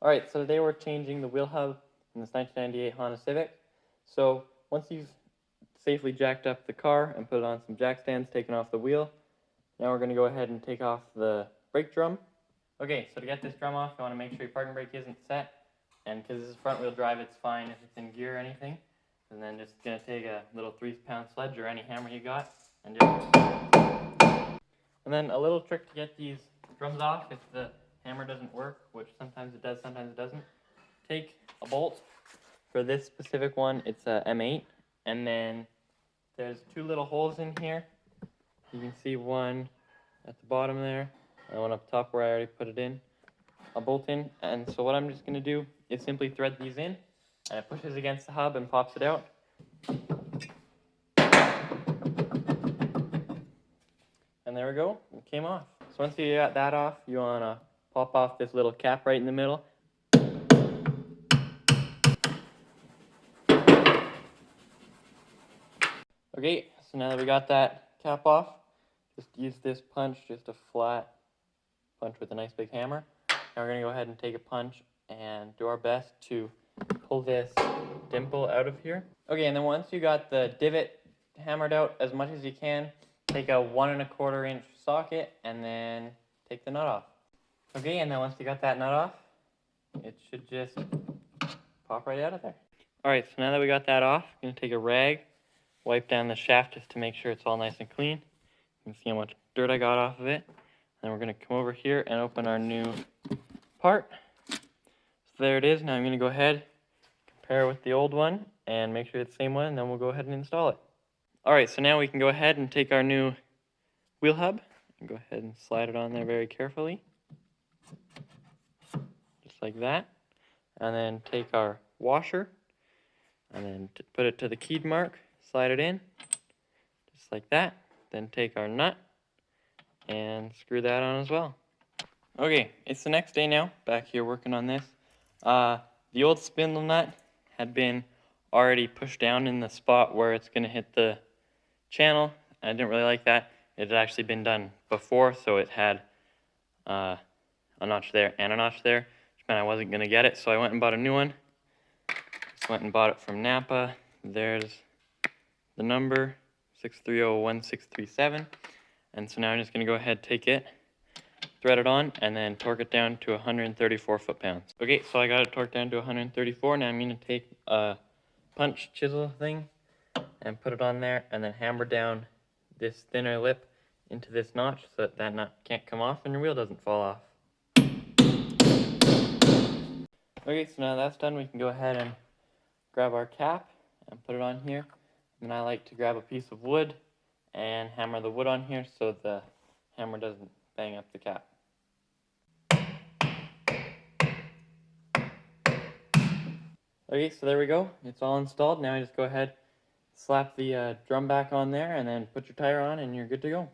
Alright, so today we're changing the wheel hub in this 1998 Honda Civic. So once you've safely jacked up the car and put on some jack stands, taken off the wheel, now we're going to go ahead and take off the brake drum. Okay, so to get this drum off, you want to make sure your parking brake isn't set, and because this is front wheel drive, it's fine if it's in gear or anything. And then just going to take a little 3-pound sledge or any hammer you got, and then a little trick to get these drums off if the hammer doesn't work, which sometimes it does, sometimes it doesn't. Take a bolt. For this specific one, it's a M8, and then there's 2 little holes in here. You can see one at the bottom there, and one up top where I already put it in, a bolt in. And so what I'm just going to do is simply thread these in, and it pushes against the hub and pops it out. And there we go, it came off. So once you got that off, you want to pop off this little cap right in the middle. Okay, so now that we got that cap off, just use this punch, just a flat punch with a nice big hammer. Now we're going to go ahead and take a punch and do our best to pull this dimple out of here. Okay, and then once you got the divot hammered out as much as you can, take a 1 1/4 inch socket and then take the nut off. Okay, and then once you got that nut off, it should just pop right out of there. Alright, so now that we got that off, I'm going to take a rag, wipe down the shaft just to make sure it's all nice and clean. You can see how much dirt I got off of it. Then we're going to come over here and open our new part. So there it is. Now I'm going to go ahead, compare with the old one, and make sure it's the same one, and then we'll go ahead and install it. Alright, so now we can go ahead and take our new wheel hub, and go ahead and slide it on there very carefully. Just like that. And then take our washer, and then put it to the keyed mark, slide it in, just like that. Then take our nut, and screw that on as well. Okay, it's the next day now, back here working on this. The old spindle nut had been already pushed down in the spot where it's going to hit the channel. I didn't really like that. It had actually been done before, so it had a notch there and a notch there, which meant I wasn't going to get it, so I went and bought a new one. Just went and bought it from Napa. There's the number, 6301637. And so now I'm just going to go ahead, take it, thread it on, and then torque it down to 134 foot-pounds. Okay, so I got it torqued down to 134. Now I'm going to take a punch chisel thing and put it on there, and then hammer down this thinner lip into this notch so that that nut can't come off and your wheel doesn't fall off. Okay, so now that's done, we can go ahead and grab our cap and put it on here. And I like to grab a piece of wood and hammer the wood on here so the hammer doesn't bang up the cap. Okay, so there we go. It's all installed. Now I just go ahead, slap the drum back on there, and then put your tire on and you're good to go.